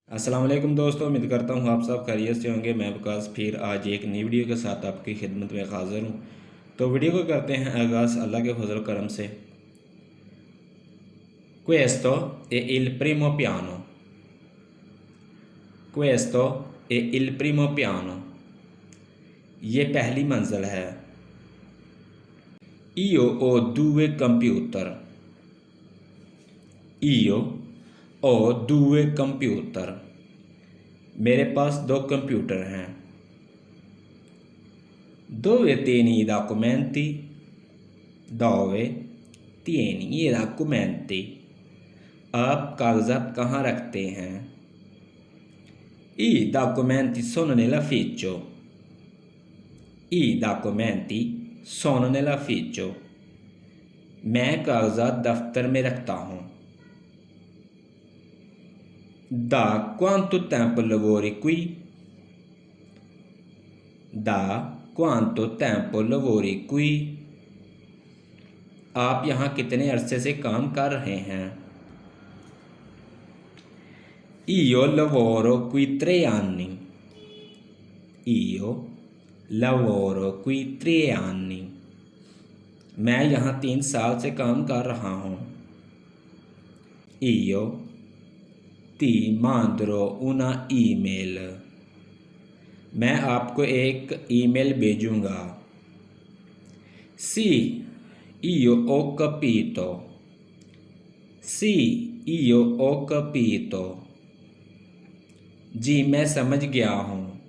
अस्सलाम वालेकुम दोस्तों, उम्मीद करता हूँ आप सब खैरियत से होंगे। मैं विकास फिर आज एक नई वीडियो के साथ आपकी खिदमत में हाज़िर हूँ। तो वीडियो को करते हैं आगाज़ अल्लाह के फजल करम से। Questo è il primo piano. Questo è il primo piano. ये पहली मंजिल है। Io ho due computer. Io ho due computer. मेरे पास दो कंप्यूटर हैं। Dove tieni i documenti? Dove tieni i documenti? आप कागजात कहाँ रखते हैं? I documenti sono nell'ufficio. I documenti sono nell'ufficio. मैं कागजात दफ्तर में रखता हूँ। Da quanto tempo lavori qui? Da quanto tempo lavori qui? आप यहाँ कितने अरसे से काम कर रहे हैं? Io lavoro qui 3 anni. Io lavoro qui 3 anni. मैं यहाँ 3 साल से काम कर रहा हूँ। Io ti manderò una email. मैं आपको एक ईमेल भेजूँगा। Sì, io ho capito. Sì, io ho capito. जी मैं समझ गया हूँ।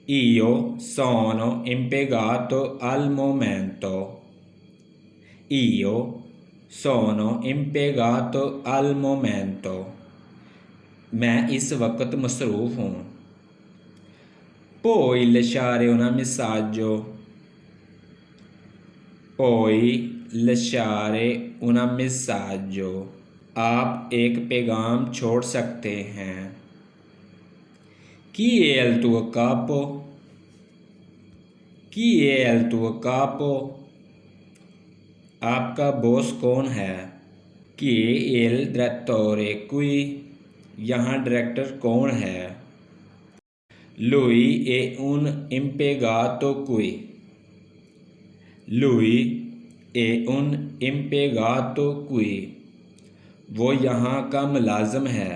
Io sono impiegato al momento. Io sono impiegato al momento. मैं इस वक्त मसरूफ़ हूँ। Puoi lasciare un messaggio. Puoi lasciare un messaggio. आप एक पैगाम छोड़ सकते हैं। Chi è il tuo capo? Chi è il tuo capo? आपका बॉस कौन है? Chi è il direttore qui? यहाँ डायरेक्टर कौन है? Lui è un impiegato qui. Lui è un impiegato qui. वो यहाँ का मुलाजिम है।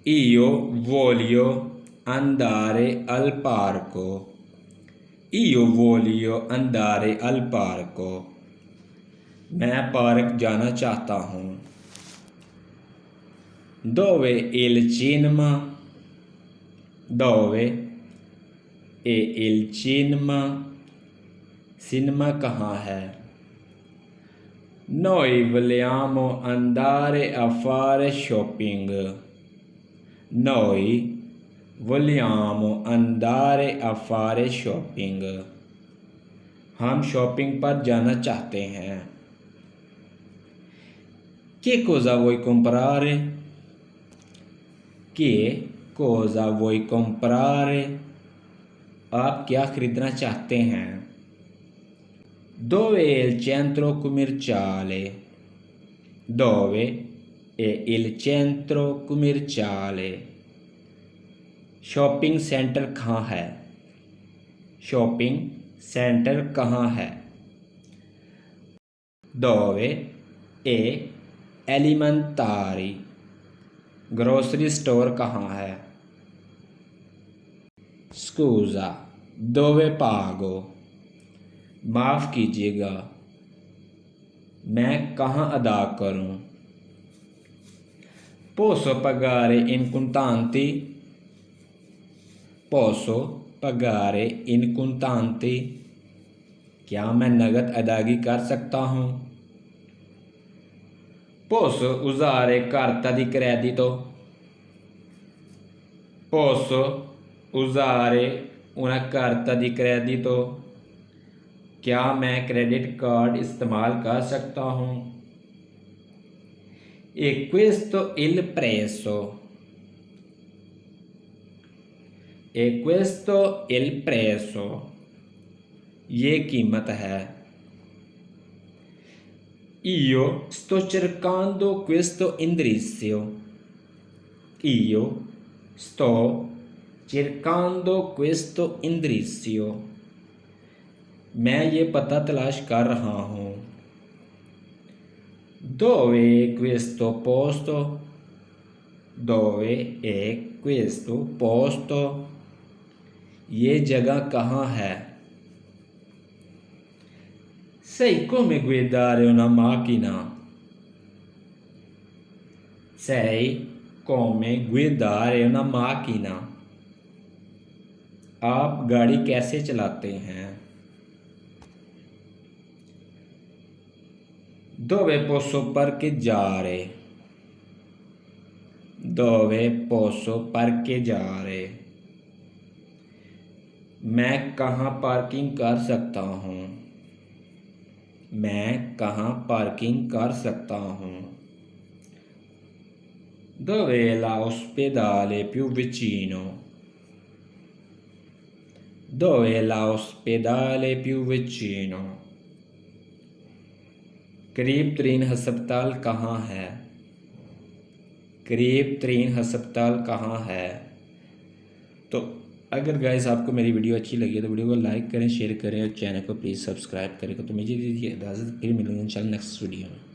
Io voglio andare al parco. Io voglio andare al parco. मैं पार्क जाना चाहता हूँ। Dove è il cinema? Dove è il cinema? Cinema कहाँ है? Noi vogliamo andare a fare shopping. Noi vogliamo andare a fare shopping. हम शॉपिंग पर जाना चाहते हैं। Che cosa vuoi comprare? Che cosa vuoi comprare? आप क्या खरीदना चाहते हैं? Dove è il centro commerciale? Dove è il centro commerciale? Shopping centre कहाँ है? शॉपिंग सेंटर कहाँ है? Dove è elementari? ग्रोसरी स्टोर कहाँ है? Scusa, dove pago? माफ़ कीजिएगा, मैं कहाँ अदा करूँ? Posso pagare in contanti? Posso pagare in contanti? क्या मैं नकद अदायगी कर सकता हूँ? Posso usare carta di credito? Posso usare una carta di credito? क्या मैं क्रेडिट कार्ड इस्तेमाल कर सकता हूँ? E questo il prezzo. E questo il prezzo. ये कीमत है। Io sto cercando questo indirizzo. Io sto cercando questo indirizzo. मैं ये पता तलाश कर रहा हूँ. Dove è questo posto? Dove è questo posto? ये जगह कहाँ है? Sei come guidare una macchina. Sei come guidare una macchina. आप गाड़ी कैसे चलाते हैं? Dove posso parcheggiare? Dove posso parcheggiare? मैं कहाँ पार्किंग कर सकता हूँ? मैं कहाँ पार्किंग कर सकता हूँ? Dove è l'ospedale più vicino? Dove è l'ospedale più vicino? करीब तरीन हस्पताल कहाँ है? करीब तरीन हस्पताल कहाँ है? तो अगर गाइस आपको मेरी वीडियो अच्छी लगी है तो वीडियो को लाइक करें, शेयर करें और चैनल को प्लीज़ सब्सक्राइब करें। तो मुझे दीजिए इजाज़त, फिर मिलूंगा इंशाल्लाह नेक्स्ट वीडियो में।